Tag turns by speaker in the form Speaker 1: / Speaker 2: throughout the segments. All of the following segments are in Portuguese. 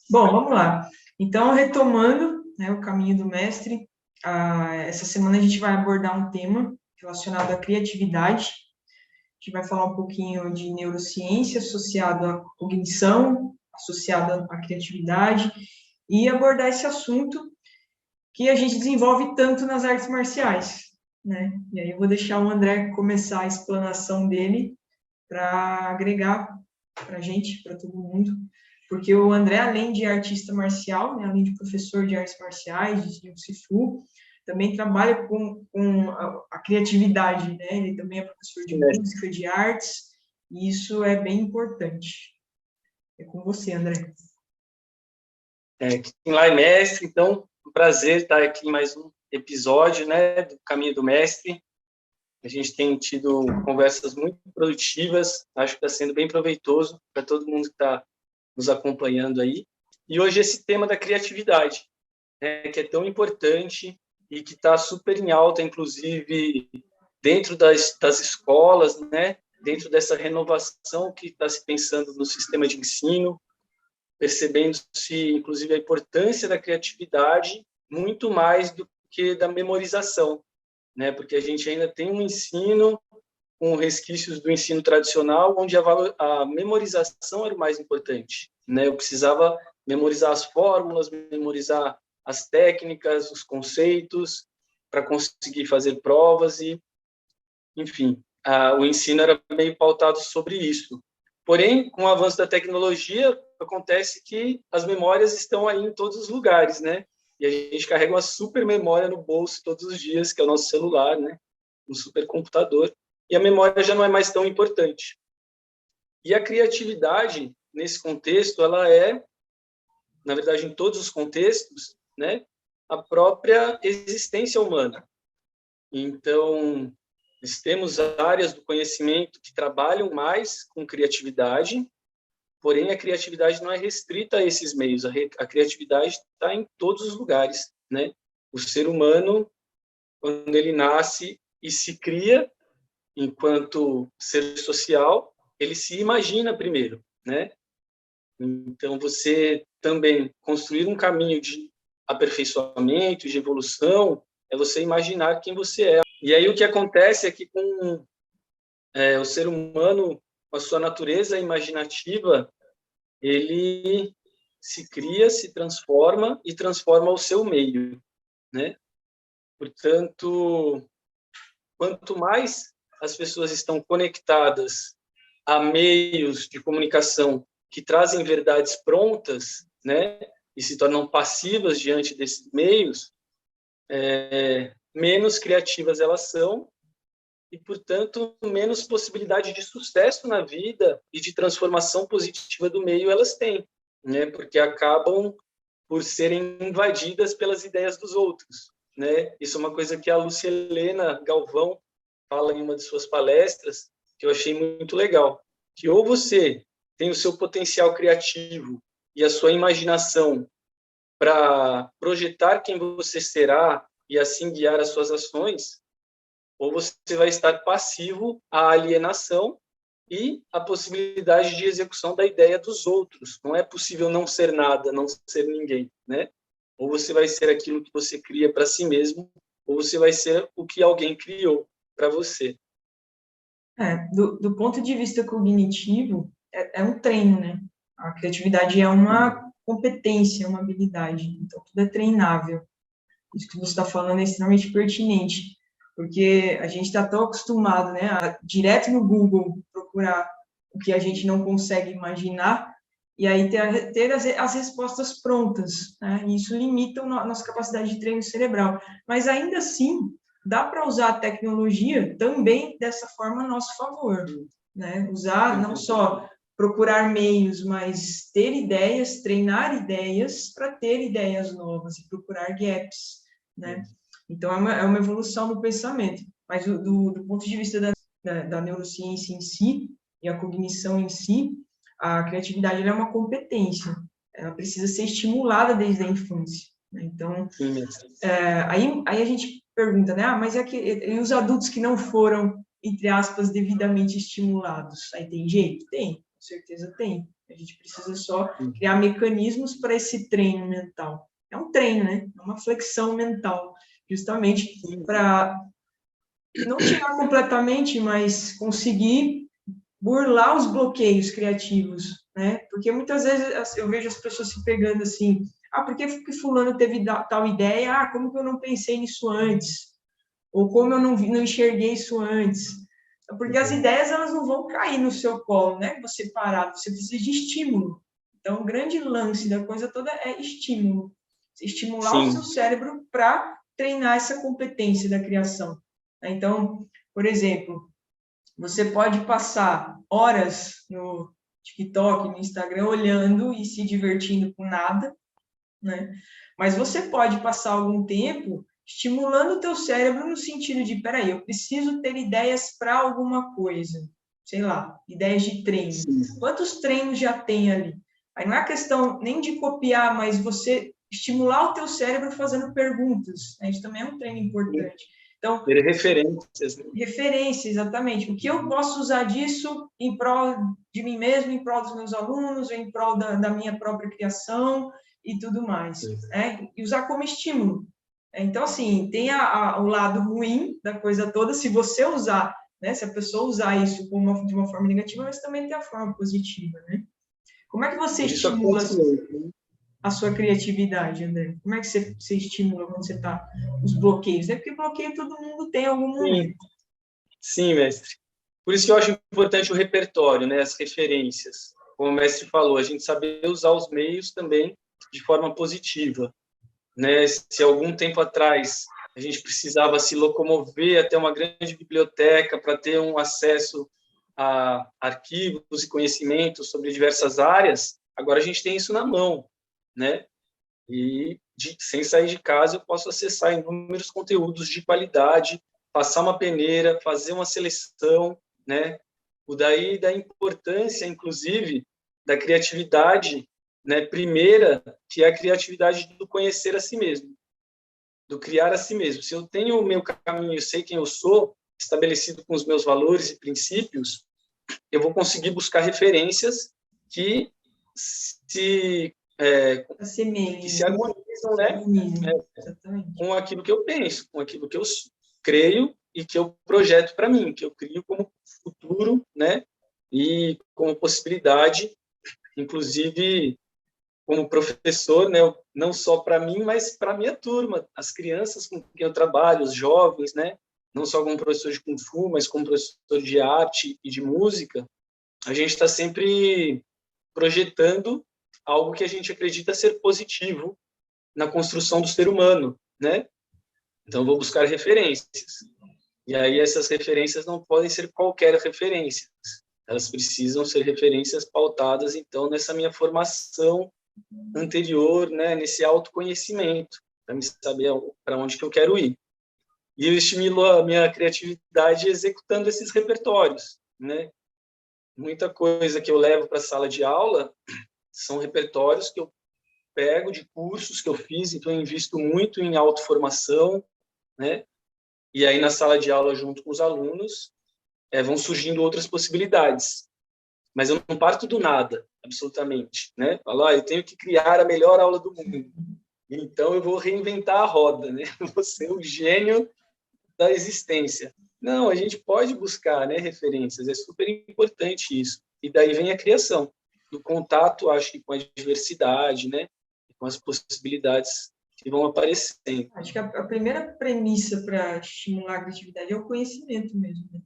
Speaker 1: Bom, vamos lá. Então, retomando, né, o caminho do mestre, essa semana a gente vai abordar um tema relacionado à criatividade. A gente vai falar um pouquinho de neurociência associado à cognição, associado à criatividade, e abordar esse assunto que a gente desenvolve tanto nas artes marciais, né? E aí eu vou deixar o André começar a explanação dele para agregar para a gente, para todo mundo, porque o André, além de artista marcial, né, além de professor de artes marciais, de Sifu, também trabalha com a criatividade, né? Ele também é professor de música, de artes, e isso é bem importante. É com você, André.
Speaker 2: Lá é mestre, então, um prazer estar aqui em mais um episódio, né, do Caminho do Mestre. A gente tem tido conversas muito produtivas, acho que está sendo bem proveitoso para todo mundo que está nos acompanhando aí. E hoje esse tema da criatividade, né, que é tão importante e que está super em alta, inclusive dentro das escolas, né, dentro dessa renovação que está se pensando no sistema de ensino, percebendo-se, inclusive, a importância da criatividade muito mais do que da memorização, né? Porque a gente ainda tem um ensino com resquícios do ensino tradicional, onde a memorização era o mais importante, né? Eu precisava memorizar as fórmulas, memorizar as técnicas, os conceitos, para conseguir fazer provas e, enfim, o ensino era meio pautado sobre isso. Porém, com o avanço da tecnologia, acontece que as memórias estão aí em todos os lugares, né? E a gente carrega uma super memória no bolso todos os dias, que é o nosso celular, né? Um supercomputador. E a memória já não é mais tão importante. E a criatividade, nesse contexto, ela é, na verdade, em todos os contextos, né? A própria existência humana. Então, nós temos áreas do conhecimento que trabalham mais com criatividade, porém a criatividade não é restrita a esses meios, a criatividade está em todos os lugares, né? O ser humano, quando ele nasce e se cria enquanto ser social, ele se imagina primeiro, né? Então, você também construir um caminho de aperfeiçoamento, de evolução, é você imaginar quem você é. E aí o que acontece é que com o ser humano, com a sua natureza imaginativa, ele se cria, se transforma e transforma o seu meio, né? Portanto, quanto mais as pessoas estão conectadas a meios de comunicação que trazem verdades prontas, né, e se tornam passivas diante desses meios, menos criativas elas são e, portanto, menos possibilidade de sucesso na vida e de transformação positiva do meio elas têm, né? Porque acabam por serem invadidas pelas ideias dos outros, né? Isso é uma coisa que a Lúcia Helena Galvão fala em uma de suas palestras, que eu achei muito legal, que ou você tem o seu potencial criativo e a sua imaginação para projetar quem você será e assim guiar as suas ações, ou você vai estar passivo à alienação e à possibilidade de execução da ideia dos outros. Não é possível não ser nada, não ser ninguém, né? Ou você vai ser aquilo que você cria para si mesmo, ou você vai ser o que alguém criou para você.
Speaker 1: Do ponto de vista cognitivo, é um treino, né? A criatividade é uma competência, uma habilidade, então tudo é treinável. Isso que você está falando é extremamente pertinente, porque a gente está tão acostumado, né, a direto no Google procurar o que a gente não consegue imaginar e aí ter as respostas prontas, né? E isso limita a nossa capacidade de treino cerebral. Mas ainda assim, dá para usar a tecnologia também dessa forma a nosso favor, né? Usar não só procurar meios, mas ter ideias, treinar ideias para ter ideias novas e procurar gaps, né? Então, é uma evolução do pensamento. Mas do ponto de vista da neurociência em si e a cognição em si, a criatividade é uma competência. Ela precisa ser estimulada desde a infância, né? Então, aí a gente pergunta, né? Mas e os adultos que não foram, entre aspas, devidamente estimulados? Aí tem jeito? Tem, com certeza tem. A gente precisa só criar mecanismos para esse treino mental. É um treino, né? É uma flexão mental, justamente para não tirar completamente, mas conseguir burlar os bloqueios criativos, né? Porque muitas vezes eu vejo as pessoas se pegando assim, por que fulano teve tal ideia? Como que eu não pensei nisso antes? Ou como eu não enxerguei isso antes? Porque as ideias, elas não vão cair no seu colo, né? Você parado, você precisa de estímulo. Então, o grande lance da coisa toda é estímulo. Estimular o seu cérebro para treinar essa competência da criação. Então, por exemplo, você pode passar horas no TikTok, no Instagram, olhando e se divertindo com nada, né? Mas você pode passar algum tempo estimulando o teu cérebro no sentido de, peraí, eu preciso ter ideias para alguma coisa. Sei lá, ideias de treino. Sim. Quantos treinos já tem ali? Aí não é questão nem de copiar, mas você estimular o teu cérebro fazendo perguntas. Isso também é um treino importante. Então,
Speaker 2: ter referências. Né?
Speaker 1: Referência, exatamente. O que eu posso usar disso em prol de mim mesmo, em prol dos meus alunos, em prol da minha própria criação e tudo mais. Né? E usar como estímulo. Então, assim, tem o lado ruim da coisa toda, se você usar, né? Se a pessoa usar isso de uma forma negativa, mas também tem a forma positiva, né? Como é que você estimula a sua criatividade, André? Como é que você estimula quando você está os bloqueios? Né? Porque bloqueio todo mundo tem em algum momento.
Speaker 2: Sim, mestre. Por isso que eu acho importante o repertório, né? As referências. Como o mestre falou, a gente saber usar os meios também de forma positiva. Né? Se algum tempo atrás a gente precisava se locomover até uma grande biblioteca para ter um acesso a arquivos e conhecimentos sobre diversas áreas, agora a gente tem isso na mão, né? E sem sair de casa eu posso acessar inúmeros conteúdos de qualidade, passar uma peneira, fazer uma seleção, né? O daí da importância, inclusive, da criatividade, né? Primeira, que é a criatividade do conhecer a si mesmo, do criar a si mesmo. Se eu tenho o meu caminho, sei quem eu sou, estabelecido com os meus valores e princípios, eu vou conseguir buscar referências que se harmonizam, né? Com aquilo que eu penso, com aquilo que eu creio e que eu projeto para mim, que eu crio como futuro, né? E como possibilidade, inclusive como professor, né? Não só para mim, mas para a minha turma, as crianças com quem eu trabalho, os jovens, né? Não só como professor de Kung Fu, mas como professor de arte e de música, a gente está sempre projetando algo que a gente acredita ser positivo na construção do ser humano, né? Então, eu vou buscar referências. E aí, essas referências não podem ser qualquer referência. Elas precisam ser referências pautadas, então, nessa minha formação anterior, né? Nesse autoconhecimento, para me saber para onde que eu quero ir. E eu estimulo a minha criatividade executando esses repertórios, né? Muita coisa que eu levo para a sala de aula são repertórios que eu pego de cursos que eu fiz, então eu invisto muito em autoformação, né? E aí na sala de aula junto com os alunos vão surgindo outras possibilidades. Mas eu não parto do nada, absolutamente, né? Falo, eu tenho que criar a melhor aula do mundo. Então eu vou reinventar a roda, né? Vou ser o gênio da existência. Não, a gente pode buscar, né, referências, é super importante isso. E daí vem a criação, do contato, acho que com a diversidade, né, com as possibilidades que vão aparecendo.
Speaker 1: Acho que a primeira premissa para estimular a criatividade é o conhecimento mesmo, né?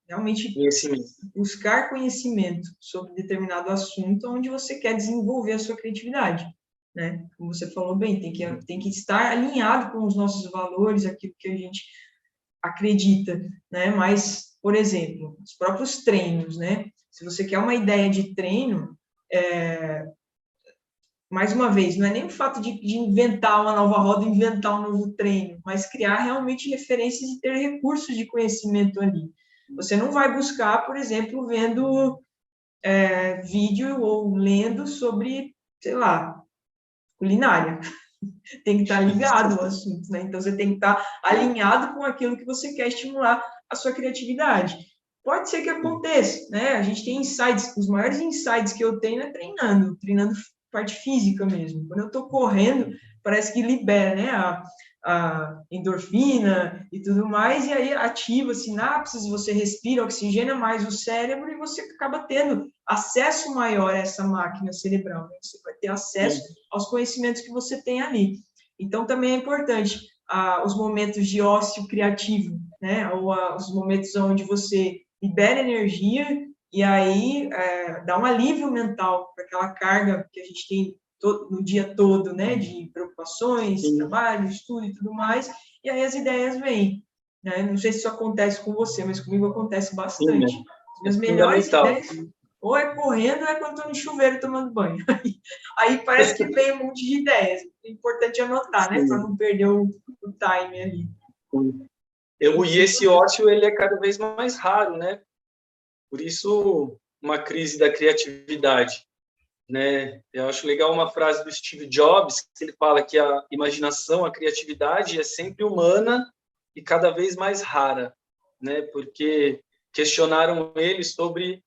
Speaker 1: Realmente buscar conhecimento sobre determinado assunto onde você quer desenvolver a sua criatividade, né? Como você falou bem, tem que estar alinhado com os nossos valores, aquilo que a gente acredita, né? Mas, por exemplo, os próprios treinos, né? Se você quer uma ideia de treino, mais uma vez, não é nem o fato de inventar uma nova roda, inventar um novo treino, mas criar realmente referências e ter recursos de conhecimento ali. Você não vai buscar, por exemplo, vendo vídeo ou lendo sobre, sei lá, culinária. Tem que estar ligado ao assunto, né? Então, você tem que estar alinhado com aquilo que você quer estimular a sua criatividade. Pode ser que aconteça, né? A gente tem insights, os maiores insights que eu tenho é treinando parte física mesmo. Quando eu estou correndo, parece que libera, né? A endorfina e tudo mais, e aí ativa sinapses, você respira, oxigena mais o cérebro e você acaba tendo acesso maior a essa máquina cerebral, né? Você vai ter acesso aos conhecimentos que você tem ali. Então, também é importante os momentos de ócio criativo, né? Ou os momentos onde você libera energia e aí dá um alívio mental para aquela carga que a gente tem no dia todo, né, de preocupações, trabalho, estudo e tudo mais, e aí as ideias vêm, né? Não sei se isso acontece com você, mas comigo acontece bastante.
Speaker 2: Sim,
Speaker 1: As minhas melhores
Speaker 2: fundamental.
Speaker 1: ideias ou é correndo ou é quando estou no chuveiro tomando banho. Aí parece que vem um monte de ideias. É importante anotar, né, para não perder o time ali.
Speaker 2: E esse ócio, ele é cada vez mais raro, né? Por isso, uma crise da criatividade, né? Eu acho legal uma frase do Steve Jobs, que ele fala que a imaginação, a criatividade é sempre humana e cada vez mais rara, né? Porque questionaram ele sobre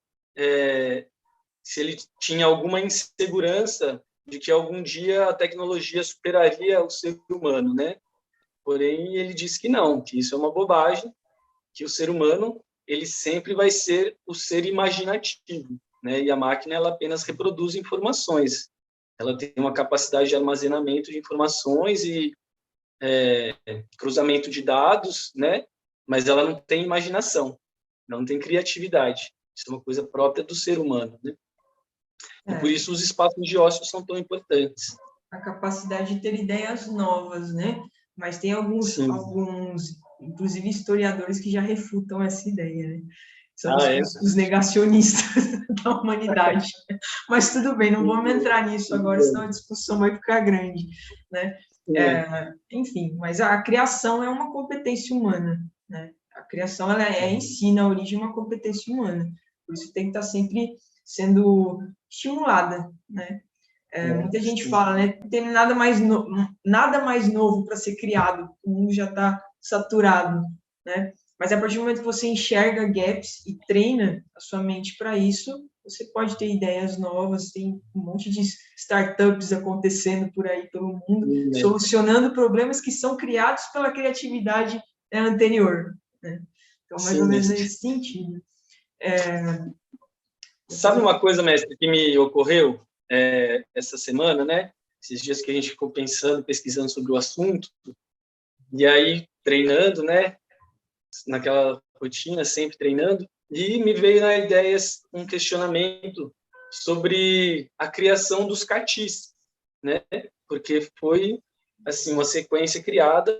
Speaker 2: se ele tinha alguma insegurança de que algum dia a tecnologia superaria o ser humano, né? Porém, ele disse que não, que isso é uma bobagem, que o ser humano ele sempre vai ser o ser imaginativo, né? E a máquina ela apenas reproduz informações. Ela tem uma capacidade de armazenamento de informações e cruzamento de dados, né? Mas ela não tem imaginação, não tem criatividade. Isso é uma coisa própria do ser humano, né? E por isso os espaços de ócio são tão importantes.
Speaker 1: A capacidade de ter ideias novas, né? Mas tem alguns, inclusive historiadores, que já refutam essa ideia, né? São os negacionistas da humanidade. Mas tudo bem, não vamos entrar nisso agora, senão a discussão vai ficar grande, né? Enfim, mas a criação é uma competência humana, né? A criação ela ensina a origem de uma competência humana. Por isso tem que estar sempre sendo estimulada, né? Muita gente fala, né? Não tem nada mais novo para ser criado, o mundo já está saturado, né? Mas a partir do momento que você enxerga gaps e treina a sua mente para isso, você pode ter ideias novas, tem um monte de startups acontecendo por aí pelo mundo, solucionando problemas que são criados pela criatividade anterior, né? Então, mais ou menos nesse sentido.
Speaker 2: Sabe uma coisa, mestre, que me ocorreu essa semana, né? Esses dias que a gente ficou pensando, pesquisando sobre o assunto, e aí treinando, né? Naquela rotina, sempre treinando, e me veio na ideia um questionamento sobre a criação dos catis, né? Porque foi assim uma sequência criada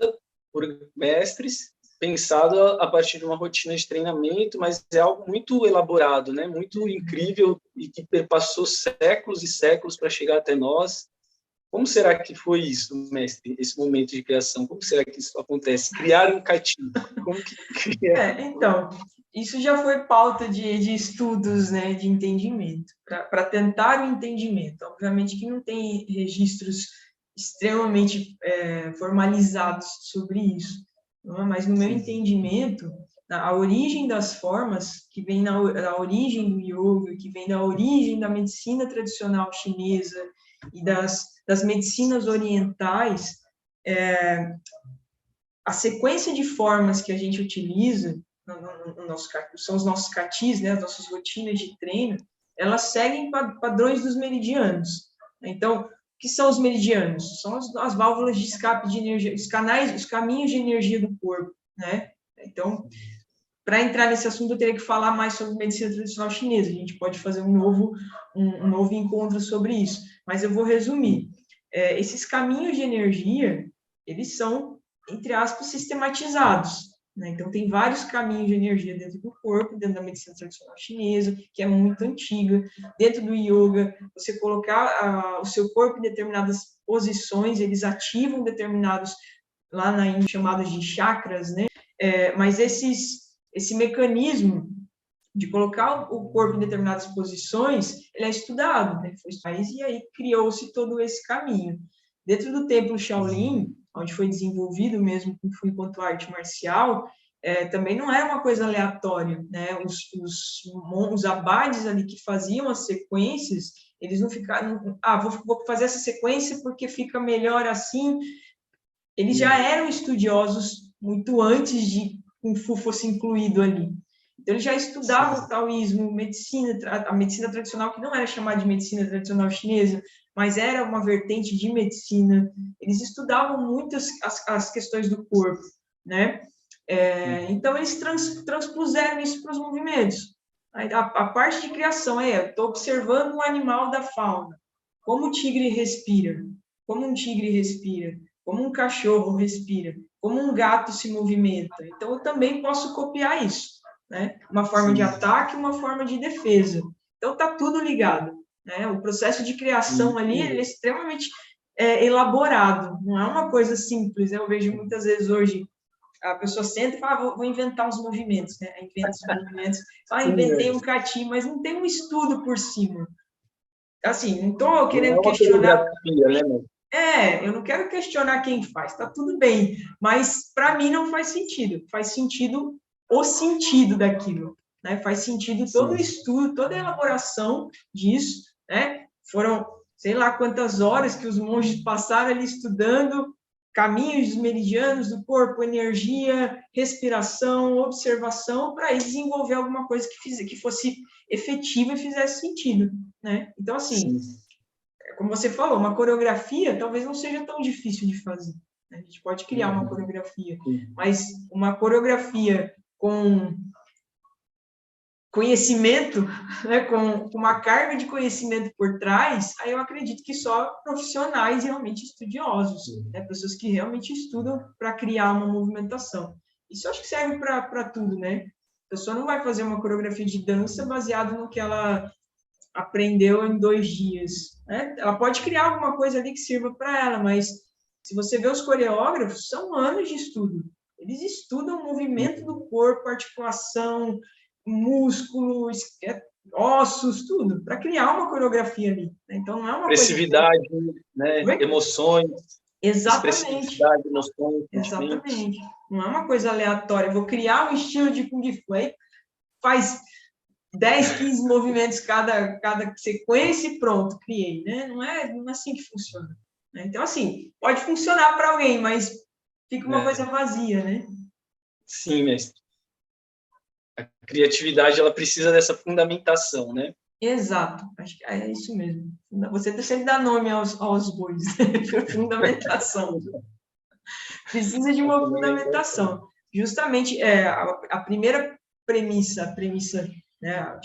Speaker 2: por mestres, pensado a partir de uma rotina de treinamento, mas é algo muito elaborado, né? Muito incrível e que perpassou séculos e séculos para chegar até nós. Como será que foi isso, mestre, esse momento de criação? Como será que isso acontece? Criar um cativo. Como que cria?
Speaker 1: Então, isso já foi pauta de estudos, né, de entendimento, para tentar o entendimento. Obviamente que não tem registros extremamente formalizados sobre isso, não é? Mas no meu entendimento, a origem das formas, que vem na origem do yoga, que vem da origem da medicina tradicional chinesa e das medicinas orientais, a sequência de formas que a gente utiliza são os nossos catis, né, as nossas rotinas de treino, elas seguem padrões dos meridianos. Então, o que são os meridianos? São as válvulas de escape de energia, os caminhos de energia do corpo, né? Então, para entrar nesse assunto, eu teria que falar mais sobre medicina tradicional chinesa. A gente pode fazer um novo encontro sobre isso. Mas eu vou resumir. Esses caminhos de energia, eles são, entre aspas, sistematizados, né? Então, tem vários caminhos de energia dentro do corpo, dentro da medicina tradicional chinesa, que é muito antiga. Dentro do yoga, você colocar o seu corpo em determinadas posições, eles ativam determinados, lá na Índia, chamados de chakras, né? Mas esse mecanismo de colocar o corpo em determinadas posições, ele é estudado, né? E aí criou-se todo esse caminho. Dentro do templo Shaolin, onde foi desenvolvido mesmo Kung Fu enquanto arte marcial, também não era uma coisa aleatória, né? Os abades ali que faziam as sequências, eles não ficaram, vou fazer essa sequência porque fica melhor assim. Eles já eram estudiosos muito antes de Kung Fu fosse incluído ali. Então, eles já estudavam o taoísmo, a medicina tradicional, que não era chamada de medicina tradicional chinesa, mas era uma vertente de medicina. Eles estudavam muito as questões do corpo, né? Então, eles transpuseram isso para os movimentos. A parte de criação estou observando um animal da fauna, como o tigre respira, como um tigre respira, como um cachorro respira, como um gato se movimenta. Então, eu também posso copiar isso, né? Uma forma de ataque, uma forma de defesa. Então, está tudo ligado, né? O processo de criação ali ele é extremamente elaborado, não é uma coisa simples. Eu vejo muitas vezes hoje a pessoa senta e fala, vou inventar os movimentos, né? Inventa os movimentos. Inventei um cati, mas não tem um estudo por cima. Assim, não estou querendo questionar. Eu não quero questionar quem faz, tá tudo bem, mas para mim não faz sentido. Faz sentido o sentido daquilo, né? Faz sentido todo o estudo, toda a elaboração disso, né? Foram, sei lá quantas horas que os monges passaram ali estudando caminhos meridianos do corpo, energia, respiração, observação, para desenvolver alguma coisa que fosse efetiva e fizesse sentido, né? Então, assim, como você falou, uma coreografia talvez não seja tão difícil de fazer, né? A gente pode criar uma coreografia, mas uma coreografia com conhecimento, né, com uma carga de conhecimento por trás, aí eu acredito que só profissionais realmente estudiosos, né, pessoas que realmente estudam para criar uma movimentação. Isso eu acho que serve para tudo, né? A pessoa não vai fazer uma coreografia de dança baseada no que ela aprendeu em 2 dias, né? Ela pode criar alguma coisa ali que sirva para ela, mas se você vê os coreógrafos, são anos de estudo. Eles estudam o movimento do corpo, articulação, músculos, ossos, tudo, para criar uma coreografia ali. Então, não é uma
Speaker 2: expressividade, coisa... né? Emoções.
Speaker 1: Exatamente.
Speaker 2: Emoções,
Speaker 1: exatamente. Não é uma coisa aleatória. Vou criar um estilo de Kung Fu, aí faz 10, 15 movimentos cada sequência e pronto, criei, né? Não é assim que funciona. Né? Então, assim, pode funcionar para alguém, mas fica uma coisa vazia, né?
Speaker 2: Sim, mestre. A criatividade, ela precisa dessa fundamentação, né?
Speaker 1: Exato, acho que é isso mesmo. Você sempre dá nome aos bois, fundamentação. Precisa de uma fundamentação. Justamente, a primeira premissa, né,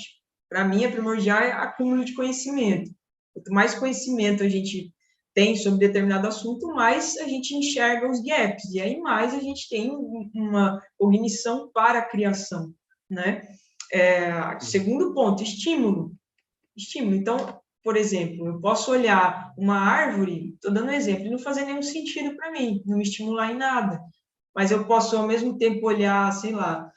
Speaker 1: para mim, a primordial é acúmulo de conhecimento. Quanto mais conhecimento a gente tem sobre determinado assunto, mais a gente enxerga os gaps, e aí mais a gente tem uma cognição para a criação, né? Segundo ponto, estímulo. Então, por exemplo, eu posso olhar uma árvore, estou dando um exemplo, e não fazer nenhum sentido para mim, não me estimular em nada. Mas eu posso, ao mesmo tempo, olhar, sei lá,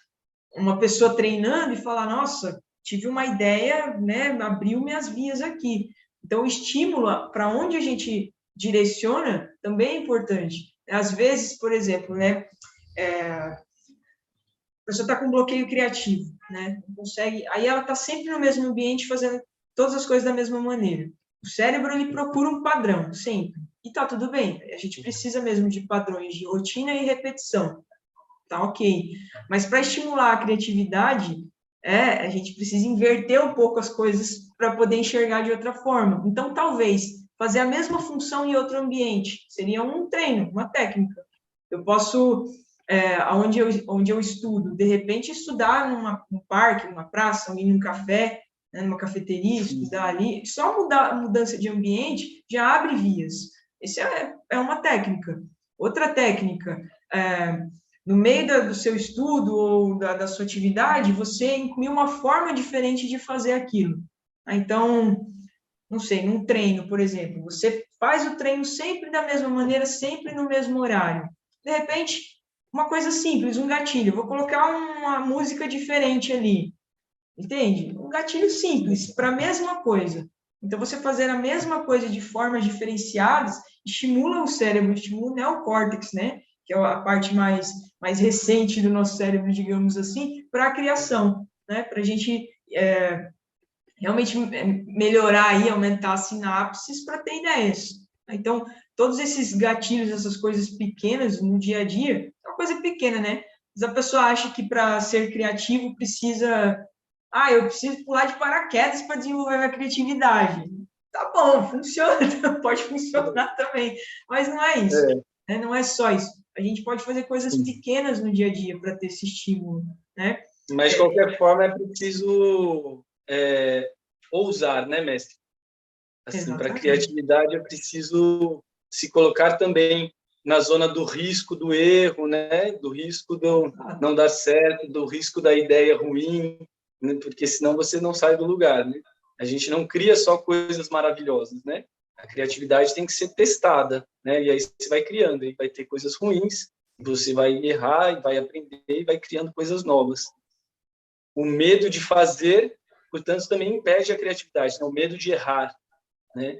Speaker 1: uma pessoa treinando e falar, nossa, tive uma ideia, né, abriu minhas vias aqui. Então, o estímulo, para onde a gente direciona, também é importante. Às vezes, por exemplo, né, a pessoa está com bloqueio criativo, né, não consegue, aí ela está sempre no mesmo ambiente fazendo todas as coisas da mesma maneira. O cérebro, ele procura um padrão, sempre. E tá tudo bem, a gente precisa mesmo de padrões de rotina e repetição. Tá ok. Mas para estimular a criatividade, a gente precisa inverter um pouco as coisas para poder enxergar de outra forma. Então, talvez, fazer a mesma função em outro ambiente seria um treino, uma técnica. Eu posso, onde eu estudo, de repente, estudar num parque, numa praça, ir num café, né, numa cafeteria, estudar ali. Só a mudança de ambiente já abre vias. Essa é uma técnica. Outra técnica, no meio do seu estudo ou da sua atividade, você incluir uma forma diferente de fazer aquilo. Então, não sei, num treino, por exemplo, você faz o treino sempre da mesma maneira, sempre no mesmo horário. De repente, uma coisa simples, um gatilho, vou colocar uma música diferente ali, entende? Um gatilho simples, para a mesma coisa. Então, você fazer a mesma coisa de formas diferenciadas estimula o cérebro, estimula o neocórtex, né? que é a parte mais recente do nosso cérebro, digamos assim, para a criação, né? Para a gente realmente melhorar aí, aumentar as sinapses para ter ideias. Então, todos esses gatilhos, essas coisas pequenas no dia a dia, é uma coisa pequena, né? Mas a pessoa acha que para ser criativo precisa... eu preciso pular de paraquedas para desenvolver a criatividade. Tá bom, funciona, pode funcionar também, mas não é isso, né? Não é só isso. A gente pode fazer coisas pequenas no dia a dia para ter esse estímulo, né?
Speaker 2: Mas, de qualquer forma, é preciso ousar, né, mestre? Assim, para criatividade é preciso se colocar também na zona do risco do erro, né? Do risco do não dar certo, do risco da ideia ruim, né? Porque senão você não sai do lugar, né? A gente não cria só coisas maravilhosas, né? A criatividade tem que ser testada, né? E aí você vai criando, e vai ter coisas ruins, você vai errar, e vai aprender, e vai criando coisas novas. O medo de fazer, portanto, também impede a criatividade, né? O medo de errar, né?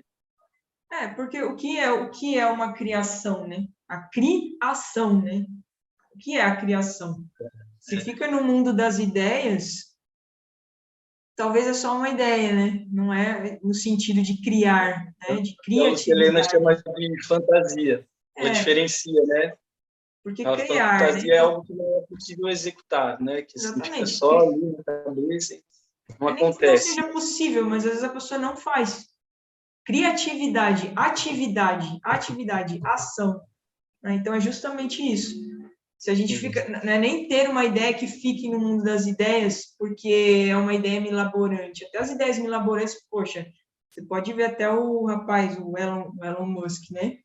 Speaker 1: Porque o que é uma criação, né? A criação, né? O que é a criação? Se fica no mundo das ideias, talvez é só uma ideia, né? Não é no sentido de criar, né? De
Speaker 2: Então, o que a Helena
Speaker 1: criatividade.
Speaker 2: chama de fantasia. Ela diferencia, né?
Speaker 1: Porque
Speaker 2: A
Speaker 1: criar, né?
Speaker 2: fantasia é algo que não é possível executar, né? Que assim, fica
Speaker 1: Exatamente.
Speaker 2: só ali na cabeça e não
Speaker 1: Nem que não
Speaker 2: acontece.
Speaker 1: seja possível, mas às vezes a pessoa não faz. Criatividade, atividade, ação. Né? Então é justamente isso. Se a gente fica, não é nem ter uma ideia que fique no mundo das ideias, porque é uma ideia milaborante. Até as ideias milaborantes, poxa, você pode ver até o rapaz, o Elon Musk, né?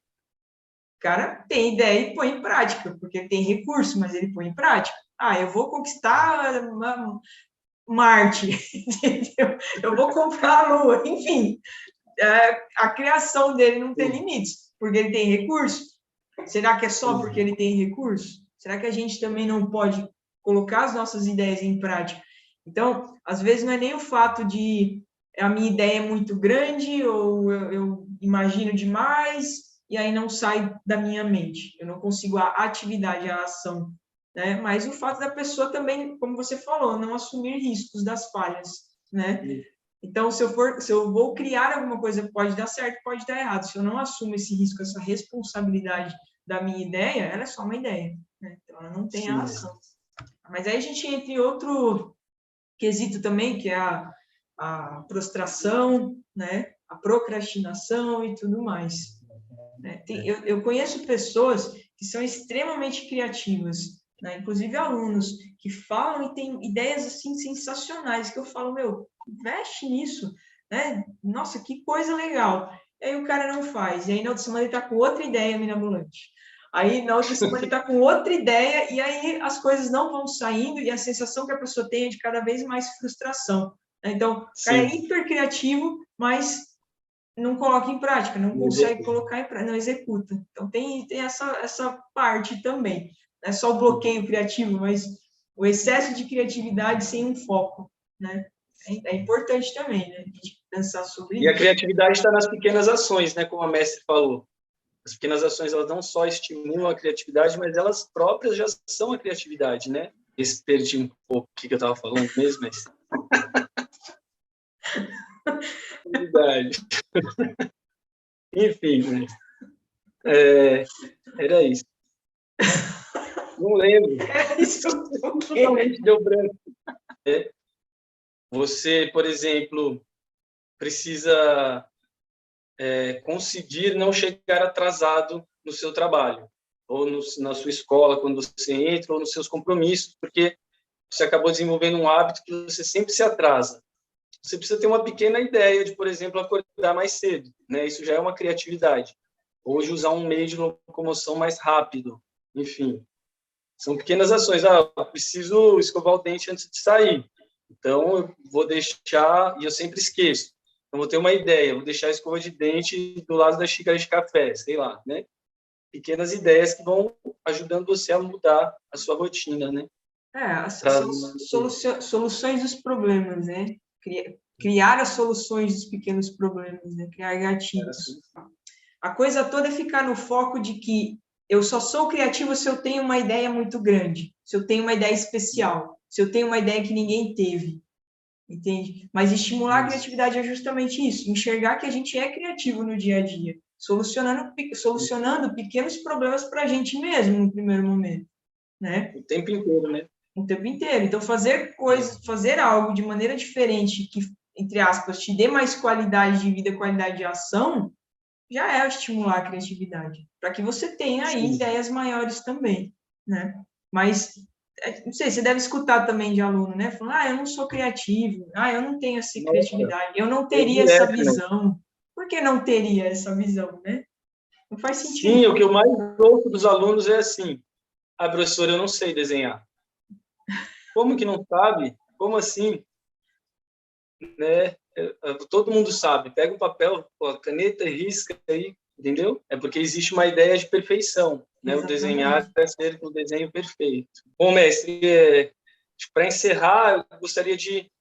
Speaker 1: O cara tem ideia e põe em prática, porque ele tem recurso, mas ele põe em prática. Eu vou conquistar Marte, entendeu? Eu vou comprar a Lua, enfim. A criação dele não tem limites, porque ele tem recurso. Será que é só porque ele tem recurso? Será que a gente também não pode colocar as nossas ideias em prática? Então, às vezes não é nem o fato de a minha ideia é muito grande ou eu imagino demais e aí não sai da minha mente. Eu não consigo a atividade, a ação, né? Mas o fato da pessoa também, como você falou, não assumir riscos das falhas, né? Então, se eu vou criar alguma coisa, pode dar certo, pode dar errado. Se eu não assumo esse risco, essa responsabilidade da minha ideia, ela é só uma ideia, né? Então, ela não tem a ação. Mas aí a gente entra em outro quesito também, que é a prostração, né? A procrastinação e tudo mais. Eu conheço pessoas que são extremamente criativas, né? Inclusive alunos que falam e têm ideias assim sensacionais, que eu falo, meu, investe nisso, né? Nossa, que coisa legal. E aí o cara não faz, e aí na outra semana ele está com outra ideia mirabolante. Aí na outra semana ele está com outra ideia, e aí as coisas não vão saindo, e a sensação que a pessoa tem é de cada vez mais frustração. Então, o cara é hiper criativo, mas não coloca em prática, não consegue colocar em prática, não executa. Então, tem essa parte também. Não é só o bloqueio criativo, mas o excesso de criatividade sem um foco, né? É importante também, né? A gente pensar sobre isso.
Speaker 2: E a criatividade está nas pequenas ações, né? Como a mestre falou. As pequenas ações, elas não só estimulam a criatividade, mas elas próprias já são a criatividade, né? Perdi um pouco o que eu estava falando mesmo, mas... Enfim, né? Era isso. Não lembro.
Speaker 1: Isso
Speaker 2: totalmente deu branco. Você, por exemplo, precisa conseguir não chegar atrasado no seu trabalho, ou na sua escola, quando você entra, ou nos seus compromissos, porque você acabou desenvolvendo um hábito que você sempre se atrasa. Você precisa ter uma pequena ideia de, por exemplo, acordar mais cedo, né? Isso já é uma criatividade. Ou de usar um meio de locomoção mais rápido. Enfim, são pequenas ações. Eu preciso escovar o dente antes de sair. Então, eu vou deixar, e eu sempre esqueço. Então, vou ter uma ideia, vou deixar a escova de dente do lado da xícara de café, sei lá, né? Pequenas ideias que vão ajudando você a mudar a sua rotina, né?
Speaker 1: São soluções dos problemas, né? Criar as soluções dos pequenos problemas, né? Criar gatilhos. A coisa toda é ficar no foco de que eu só sou criativo se eu tenho uma ideia muito grande, se eu tenho uma ideia especial, se eu tenho uma ideia que ninguém teve, entende? Mas estimular a criatividade é justamente isso, enxergar que a gente é criativo no dia a dia, solucionando pequenos problemas para a gente mesmo no primeiro momento, né?
Speaker 2: O tempo inteiro, né?
Speaker 1: O tempo inteiro. Então, fazer algo de maneira diferente, que, entre aspas, te dê mais qualidade de vida, qualidade de ação, já é estimular a criatividade, para que você tenha aí
Speaker 2: Sim.
Speaker 1: ideias maiores também, né? Mas, não sei, você deve escutar também de aluno, né? Falando, eu não sou criativo, eu não tenho essa
Speaker 2: Nossa,
Speaker 1: criatividade, eu não
Speaker 2: é
Speaker 1: teria essa
Speaker 2: direto, né?
Speaker 1: visão. Por que não teria essa visão, né? Não faz
Speaker 2: Sim,
Speaker 1: sentido.
Speaker 2: o que eu mais ouço dos alunos é assim: professor, eu não sei desenhar. Como que não sabe? Como assim? Né? Todo mundo sabe. Pega o papel, a caneta e risca aí, entendeu? É porque existe uma ideia de perfeição, né? O desenhar
Speaker 1: Exatamente.
Speaker 2: é ser um desenho perfeito. Bom, mestre, para encerrar, eu gostaria de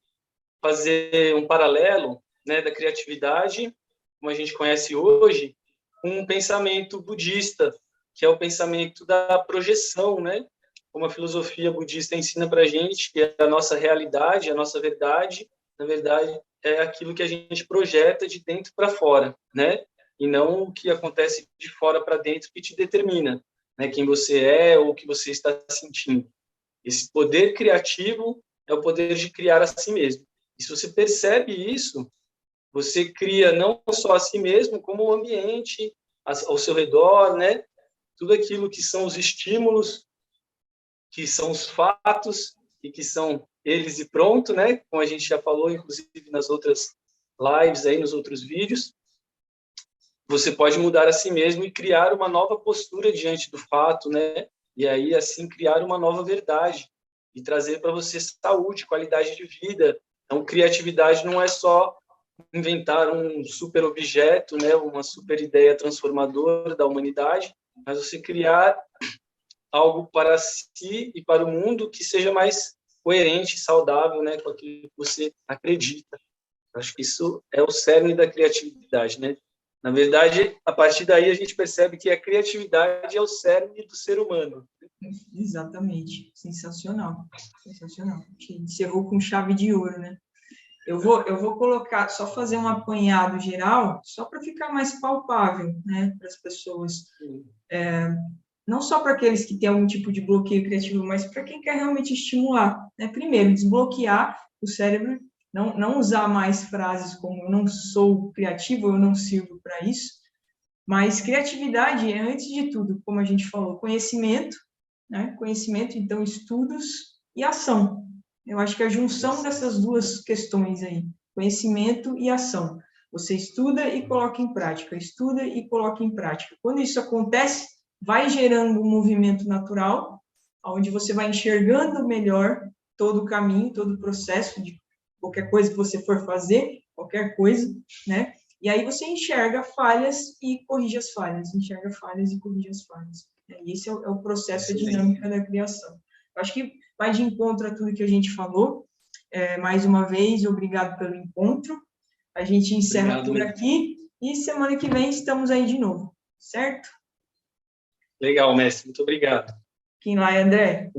Speaker 2: fazer um paralelo, né, da criatividade, como a gente conhece hoje, com um pensamento budista, que é o pensamento da projeção, né? Como a filosofia budista ensina para a gente que a nossa realidade, a nossa verdade, na verdade, é aquilo que a gente projeta de dentro para fora, né? E não o que acontece de fora para dentro que te determina, né? Quem você é ou o que você está sentindo. Esse poder criativo é o poder de criar a si mesmo. E se você percebe isso, você cria não só a si mesmo, como o ambiente ao seu redor, né? Tudo aquilo que são os estímulos, que são os fatos e que são eles e pronto, né? Como a gente já falou, inclusive nas outras lives aí, nos outros vídeos, você pode mudar a si mesmo e criar uma nova postura diante do fato, né? E aí assim criar uma nova verdade e trazer para você saúde, qualidade de vida. Então, criatividade não é só inventar um super objeto, né, uma super ideia transformadora da humanidade, mas você criar algo para si e para o mundo que seja mais coerente, saudável, né, com aquilo que você acredita. Acho que isso é o cerne da criatividade, né? Na verdade, a partir daí a gente percebe que a criatividade é o cerne do ser humano.
Speaker 1: Exatamente. Sensacional. Sensacional. Que encerrou com chave de ouro, né? Eu vou colocar, só fazer um apanhado geral, só para ficar mais palpável, né, para as pessoas. Não só para aqueles que têm algum tipo de bloqueio criativo, mas para quem quer realmente estimular, né? Primeiro, desbloquear o cérebro, não usar mais frases como eu não sou criativo, eu não sirvo para isso, mas criatividade é, antes de tudo, como a gente falou, conhecimento, né? Conhecimento, então, estudos e ação. Eu acho que a junção dessas duas questões aí, conhecimento e ação. Você estuda e coloca em prática, estuda e coloca em prática. Quando isso acontece, vai gerando um movimento natural, onde você vai enxergando melhor todo o caminho, todo o processo de qualquer coisa que você for fazer, qualquer coisa, né? E aí você enxerga falhas e corrige as falhas, enxerga falhas e corrige as falhas. E esse é o processo, a dinâmica da criação. Eu acho que vai de encontro a tudo que a gente falou. Mais uma vez, obrigado pelo encontro. A gente encerra
Speaker 2: Obrigado,
Speaker 1: por
Speaker 2: mestre.
Speaker 1: aqui e semana que vem estamos aí de novo, certo?
Speaker 2: Legal, mestre. Muito obrigado.
Speaker 1: Quem lá é André?